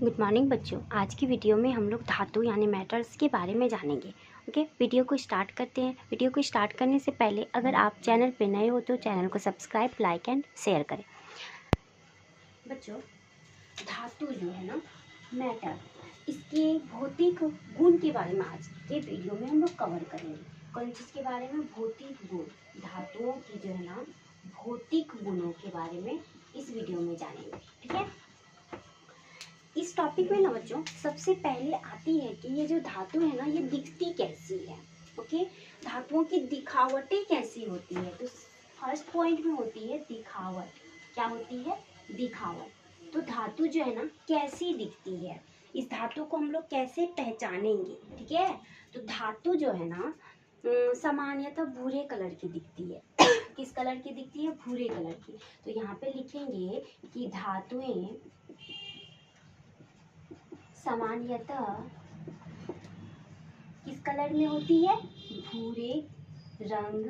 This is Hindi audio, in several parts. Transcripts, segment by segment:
गुड मॉर्निंग बच्चों। आज की वीडियो में हम लोग धातु यानी मेटल्स के बारे में जानेंगे। ओके, वीडियो को स्टार्ट करते हैं। वीडियो को स्टार्ट करने से पहले अगर आप चैनल पे नए हो तो चैनल को सब्सक्राइब, लाइक एंड शेयर करें। बच्चों, धातु जो है ना, मेटल, इसके भौतिक गुण के बारे में आज के वीडियो में हम लोग कवर करेंगे। कौन चीज़ के बारे में? भौतिक गुण, धातुओं की जो है ना भौतिक गुणों के बारे में इस वीडियो में जानेंगे। ठीक है, इस टॉपिक में ना बच्चों सबसे पहले आती है कि ये जो धातु है ना ये दिखती कैसी है। ओके, धातुओं की दिखावटें कैसी होती है। तो फर्स्ट पॉइंट में होती है दिखावट। क्या होती है? दिखावट। तो धातु जो है ना कैसी दिखती है, इस धातु को हम लोग कैसे पहचानेंगे। ठीक है, तो धातु जो है ना सामान्यतः भूरे कलर की दिखती है। किस कलर की दिखती है? भूरे कलर की। तो यहाँ पे लिखेंगे कि धातुएं सामान्यतः किस कलर में होती है? भूरे रंग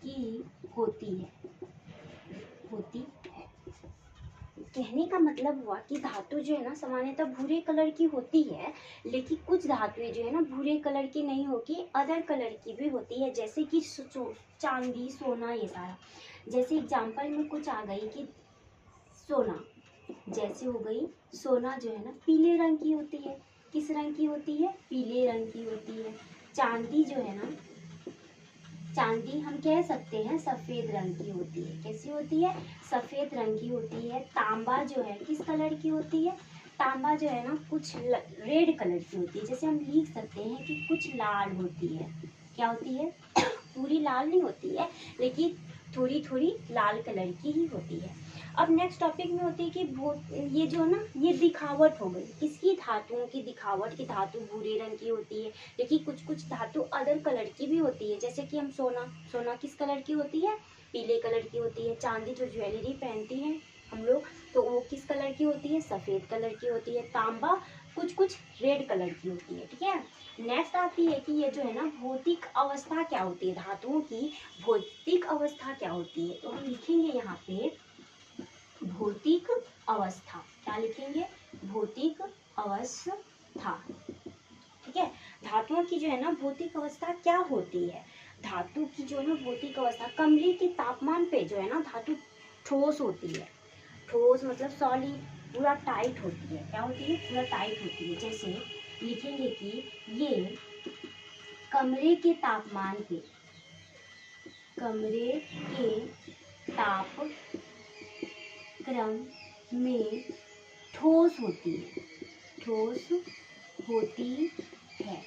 की होती है। कहने का मतलब हुआ कि धातु जो है ना सामान्यतः भूरे कलर की होती है, लेकिन कुछ धातुएं जो है ना भूरे कलर की नहीं होती, अदर कलर की भी होती है, जैसे कि चांदी, सोना, ये सारा। जैसे एग्जाम्पल में कुछ आ गई कि सोना, जैसे हो गई सोना जो है ना पीले रंग की होती है। किस रंग की होती है? पीले रंग की होती है। चांदी जो है ना, चांदी हम कह सकते हैं सफेद रंग की होती है। कैसी होती है? सफेद रंग की होती है। तांबा जो है किस कलर की होती है? तांबा जो है ना कुछ रेड कलर की होती है। जैसे हम लिख सकते हैं कि कुछ लाल होती है। क्या होती है? पूरी लाल नहीं होती है, लेकिन थोड़ी थोड़ी लाल कलर की ही होती है। अब नेक्स्ट टॉपिक में होती है कि ये जो ना ये दिखावट हो गई। किसकी? धातुओं की दिखावट की धातु भूरे रंग की होती है, लेकिन कुछ कुछ धातु अदर कलर की भी होती है। जैसे कि हम सोना किस कलर की होती है? पीले कलर की होती है। चांदी जो ज्वेलरी पहनती हैं हम लोग, तो वो किस कलर की होती है? सफेद कलर की होती है। तांबा कुछ कुछ रेड कलर की होती है। ठीक है, नेक्स्ट आती है कि ये जो है ना भौतिक अवस्था क्या होती है, धातुओं की भौतिक अवस्था क्या होती है। तो हम लिखेंगे यहाँ पे भौतिक अवस्था। क्या लिखेंगे? भौतिक अवस्था। ठीक है, धातुओं की जो है ना भौतिक अवस्था क्या होती है। धातु की जो है ना भौतिक अवस्था, कमरे के तापमान पे जो है ना धातु ठोस होती है। ठोस मतलब सॉलिड, पूरा टाइट होती है। क्या होती है? पूरा टाइट होती है। जैसे लिखेंगे कि ये कमरे के तापमान पे, कमरे के ताप क्रम में ठोस होती है। ठोस होती है।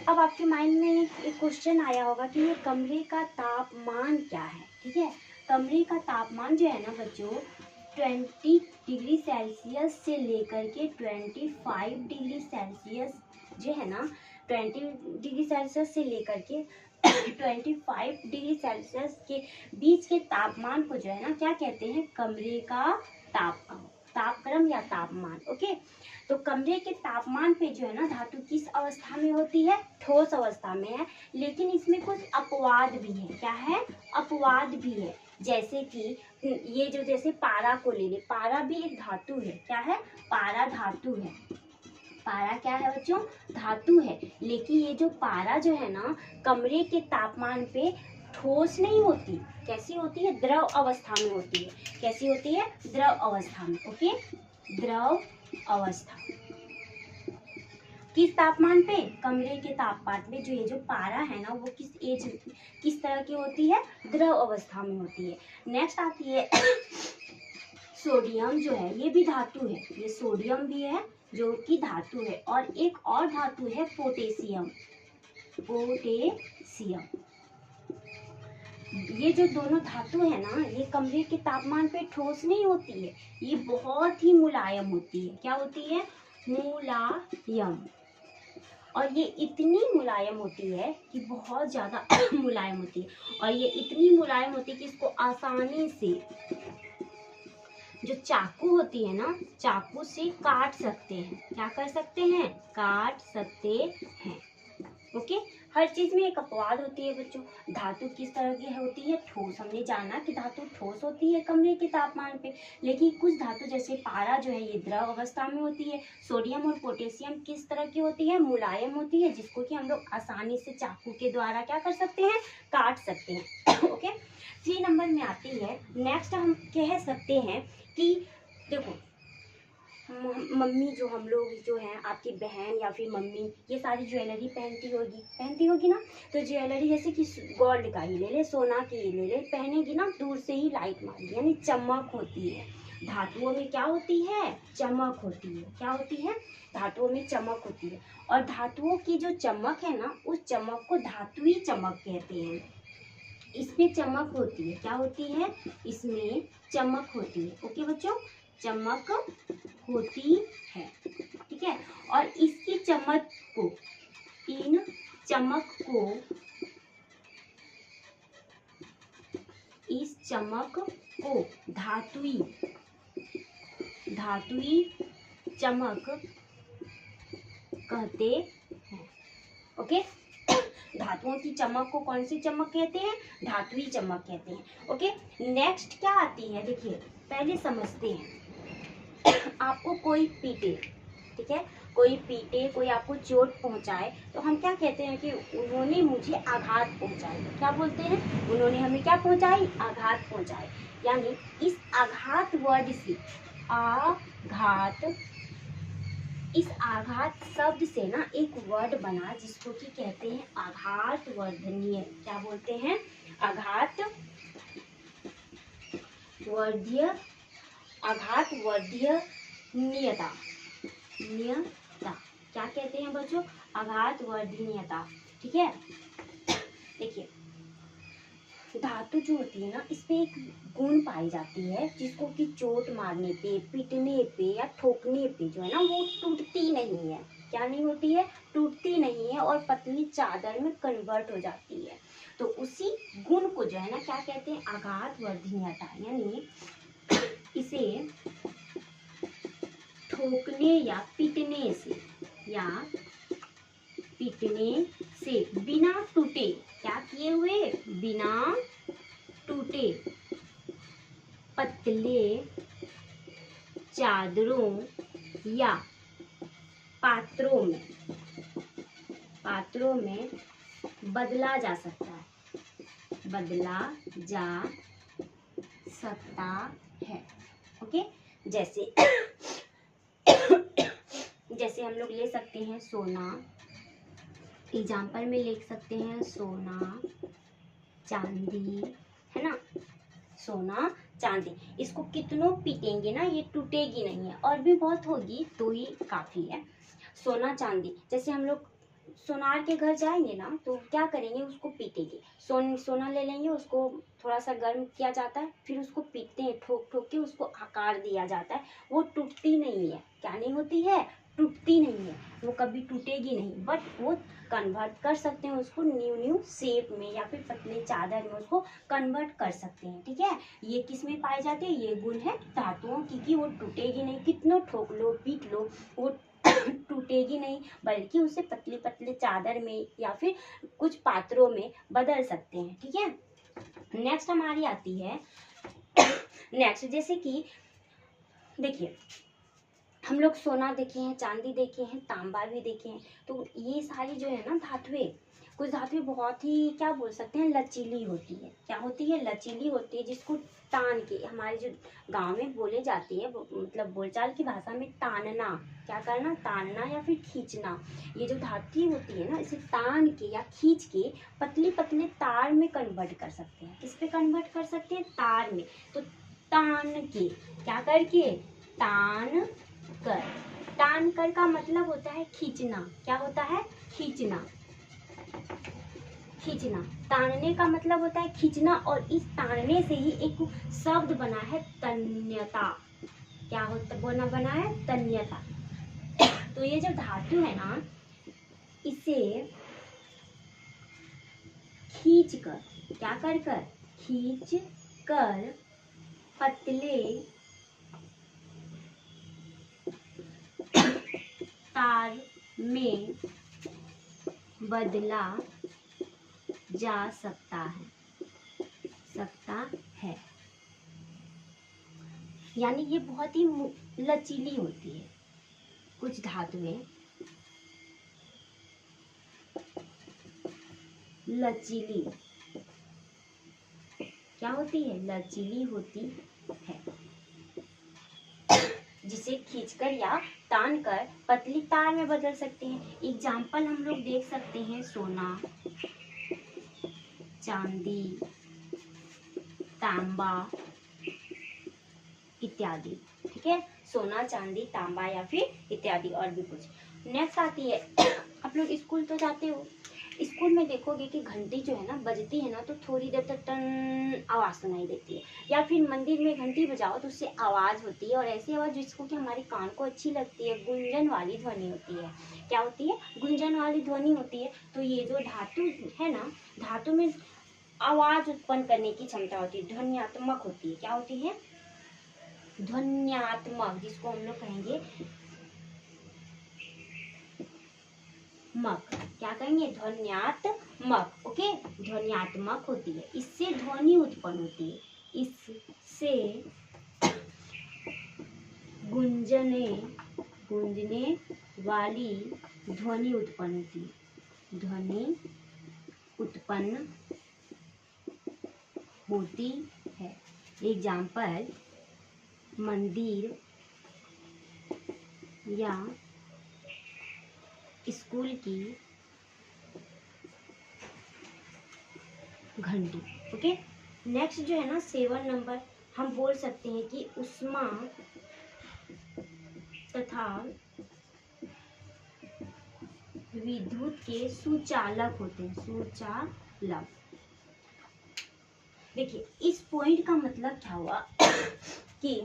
अब आपके माइंड में एक क्वेश्चन आया होगा कि ये कमरे का तापमान क्या है। ठीक है, कमरे का तापमान जो है ना बच्चों 20 डिग्री सेल्सियस से लेकर के 25 डिग्री सेल्सियस जो है ना 20 डिग्री सेल्सियस से लेकर के 25 डिग्री सेल्सियस के बीच के तापमान को जो है ना क्या कहते हैं? कमरे का तापक्रम या तापमान। ओके, तो कमरे के तापमान पे जो है ना धातु किस अवस्था में होती है? ठोस अवस्था में है, लेकिन इसमें कुछ अपवाद भी है। क्या है? अपवाद भी है। जैसे कि ये जो जैसे पारा को ले ले, पारा भी एक धातु है। क्या है? पारा धातु है। पारा क्या है बच्चों? धातु है, लेकिन ये जो पारा जो है ना कमरे के तापमान पे ठोस नहीं होती। कैसी होती है? द्रव अवस्था में होती है। कैसी होती है? द्रव अवस्था में। ओके, द्रव अवस्था। किस तापमान पे? कमरे के तापमान पे जो ये जो पारा है ना वो किस तरह की होती है? द्रव अवस्था में होती है। नेक्स्ट आती है सोडियम जो है, ये भी धातु है। ये सोडियम भी है जो कि धातु है, और एक और धातु है पोटेशियम। पोटेशियम, ये जो दोनों धातु है ना ये कमरे के तापमान पे ठोस नहीं होती है, ये बहुत ही मुलायम होती है। क्या होती है? मुलायम। और ये इतनी मुलायम होती है कि बहुत ज्यादा मुलायम होती है, और ये इतनी मुलायम होती है कि इसको आसानी से जो चाकू होती है ना, चाकू से काट सकते हैं। क्या कर सकते हैं? काट सकते हैं। ओके, हर चीज में एक अपवाद होती है बच्चों। धातु किस तरह की होती है? ठोस। हमने जाना कि धातु ठोस होती है कमरे के तापमान पे, लेकिन कुछ धातु जैसे पारा जो है ये द्रव अवस्था में होती है। सोडियम और पोटेशियम किस तरह की होती है? मुलायम होती है, जिसको कि हम लोग आसानी से चाकू के द्वारा क्या कर सकते हैं? काट सकते हैं। ओके, 3 नंबर में आती है। नेक्स्ट हम कह सकते हैं कि देखो मम्मी जो हम लोग जो हैं, आपकी बहन या फिर मम्मी, ये सारी ज्वेलरी पहनती होगी ना। तो ज्वेलरी जैसे कि गोल्ड का ही ले ले, सोना की ही ले ले, पहनेगी ना, दूर से ही लाइट मारेगी, यानी चमक होती है। धातुओं में क्या होती है? चमक होती है। क्या होती है? धातुओं में चमक होती है। और धातुओं की जो चमक है ना, उस चमक को धातुई चमक कहते हैं। इसमें चमक होती है। क्या होती है? इसमें चमक होती है। ओके बच्चों, चमक होती है, ठीक है। और इसकी चमक को, इन चमक को, इस चमक को धातुई चमक कहते हैं। ओके, धातुओं की चमक को कौन सी चमक कहते हैं? धातुई चमक कहते हैं। ओके, नेक्स्ट क्या आती है? देखिए पहले समझते हैं। आपको कोई पीटे, ठीक है, कोई पीटे, कोई आपको चोट पहुंचाए, तो हम क्या कहते हैं कि उन्होंने मुझे आघात पहुंचाई। क्या बोलते हैं? उन्होंने हमें क्या पहुंचाई? आघात पहुंचाई। यानी इस आघात वर्ड से, आघात, इस आघात शब्द से ना एक वर्ड बना जिसको कि कहते हैं आघात वर्धनीय। क्या बोलते हैं? आघात वर्धीय, आघात वर्धीय नियता, नियता क्या कहते हैं बच्चों? आघात वर्धनीयता, ठीक है। देखिए धातु जो होती है ना, इसमें एक गुण पाई जाती है जिसको कि चोट मारने पे, पीटने पे या ठोकने पे जो है ना, वो टूटती नहीं है। क्या नहीं होती है? टूटती नहीं है, और पतली चादर में कन्वर्ट हो जाती है। तो उसी गुण को जो है ना क्या कहते हैं? आघात वर्धनीयता। यानी इसे ठोकने या पीटने से बिना टूटे, क्या किए हुए? बिना टूटे पतले चादरों या पात्रों में बदला जा सकता है। ओके, जैसे जैसे हम लोग ले सकते हैं सोना, एग्जाम्पल में लिख सकते हैं सोना, चांदी, है ना, सोना चांदी। इसको कितनों पीटेंगे ना, ये टूटेगी नहीं है, और भी बहुत होगी तो ही काफी है। सोना चांदी, जैसे हम लोग सोनार के घर जाएंगे ना, तो क्या करेंगे? उसको पीटेंगे। सोना ले लेंगे, उसको थोड़ा सा गर्म किया जाता है, फिर उसको पीटते हैं, ठोक ठोक के उसको आकार दिया जाता है। वो टूटती नहीं है। क्या नहीं होती है? टूटती नहीं है, वो कभी टूटेगी नहीं, बट वो कन्वर्ट कर सकते हैं उसको न्यू शेप में, या फिर पतले चादर में उसको कन्वर्ट कर सकते हैं, ठीक है। ये किस में पाए जाते हैं? ये गुण है धातुओं की, कि वो टूटेगी नहीं, कितनों ठोक लो, पीट लो, वो टूटेगी नहीं, बल्कि उसे पतले पतले चादर में या फिर कुछ पात्रों में बदल सकते हैं, ठीक है। नेक्स्ट हमारी आती है नेक्स्ट, जैसे कि देखिए हम लोग सोना देखे हैं, चांदी देखे हैं, तांबा भी देखे हैं। तो ये सारी जो है ना धातुएं, कुछ धातुएं बहुत ही क्या बोल सकते हैं, लचीली होती है। क्या होती है? लचीली होती है, जिसको तान के, हमारे जो गांव में बोले जाती है, मतलब बोलचाल की भाषा में तानना, क्या करना? तानना या फिर खींचना। ये जो धातु होती है ना, इसे तान के या खींच के पतले पतले तार में कन्वर्ट कर सकते हैं। किस पे कन्वर्ट कर सकते हैं? तार में। तो तान के, क्या करके? तान कर। तान कर का मतलब होता है खींचना। क्या होता है? खींचना, खींचना। तानने का मतलब होता है खींचना, और इस तानने से ही एक शब्द बना है तन्यता। क्या होता बना है? तन्यता। तो ये जो धातु है ना, इसे खींच कर, क्या कर कर? खींच कर पतले तार में बदला जा सकता है। यानी ये बहुत ही लचीली होती है। कुछ धातुएं लचीली क्या होती है? लचीली होती है, जिसे खींचकर या तानकर पतली तार में बदल सकते हैं। एग्जाम्पल हम लोग देख सकते हैं सोना, चांदी, तांबा इत्यादि। ठीक है, सोना, चांदी, तांबा या फिर इत्यादि और भी कुछ। नेक्स्ट आती है आप लोग स्कूल तो जाते हो, स्कूल में देखोगे कि घंटी जो है ना बजती है ना तो थोड़ी देर तक टन आवाज़ सुनाई देती है। या फिर मंदिर में घंटी बजाओ तो उससे आवाज़ होती है, और ऐसी आवाज़ जिसको कि हमारे कान को अच्छी लगती है, गुंजन वाली ध्वनि होती है। क्या होती है? गुंजन वाली ध्वनि होती है। तो ये जो धातु है ना, धातु में आवाज़ उत्पन्न करने की क्षमता होती है, ध्वन्यात्मक होती है। क्या होती है? ध्वन्यात्मक, जिसको हम लोग कहेंगे मक। क्या कहेंगे? ध्वन्यात्मक। ओके, ध्वन्यात्मक होती है, इससे ध्वनि उत्पन्न होती है, इससे गूंजने वाली ध्वनि उत्पन्न होती है, ध्वनि उत्पन्न होती है। एग्जाम्पल, मंदिर या स्कूल की घंटी। ओके, नेक्स्ट जो है ना 7 नंबर, हम बोल सकते हैं कि उष्मा तथा विद्युत के सुचालक होते हैं, सुचालक। देखिए, इस पॉइंट का मतलब क्या हुआ कि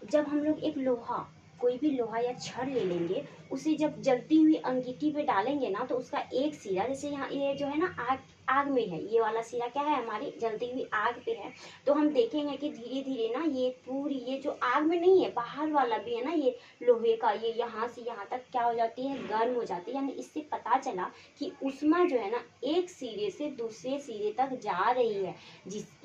जब हम लोग एक लोहा, कोई भी लोहा या छड़ ले लेंगे, उसे जब जलती हुई अंगीठी पे डालेंगे ना तो उसका एक सिरा, जैसे यहाँ ये जो है ना आग में है, ये वाला सिरा क्या है? हमारी जलती हुई आग पे है। तो हम देखेंगे कि धीरे धीरे ना ये पूरी, ये जो आग में नहीं है, बाहर वाला भी है ना, ये लोहे का, ये यहाँ से यहाँ तक क्या हो जाती है? गर्म हो जाती है। यानी इससे पता चला कि उष्मा जो है ना एक सिरे से दूसरे सिरे तक जा रही है।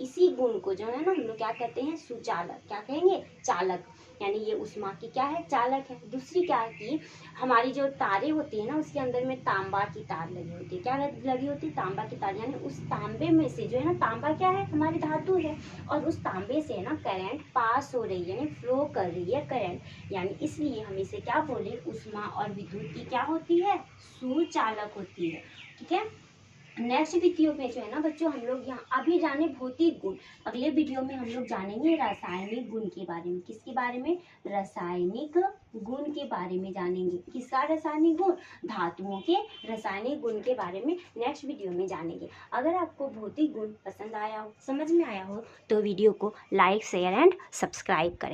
इसी गुण को जो है ना हम लोग क्या कहते हैं? सुचालक। क्या कहेंगे? चालक। यानी ये उष्मा की क्या है? चालक है। दूसरी क्या है कि हमारी जो तारे होती है ना उसके अंदर में तांबा की तार लगी होती है। क्या लगी होती है? तांबा की तार। यानी उस तांबे में से जो है ना, तांबा क्या है? हमारी धातु है, और उस तांबे से ना करंट पास हो रही है, यानी फ्लो कर रही है करंट। यानी इसलिए हम इसे क्या बोले? उष्मा और विद्युत की क्या होती है? सुचालक होती है। ठीक है, नेक्स्ट वीडियो में जो है ना बच्चों, हम लोग यहाँ अभी जाने भौतिक गुण, अगले वीडियो में हम लोग जानेंगे रासायनिक गुण के बारे में। किसके बारे में? रासायनिक गुण के बारे में जानेंगे। किसका रासायनिक गुण? धातुओं के रासायनिक गुण के बारे में नेक्स्ट वीडियो में जानेंगे। अगर आपको भौतिक गुण पसंद आया हो, समझ में आया हो, तो वीडियो को लाइक, शेयर एंड सब्सक्राइब करें।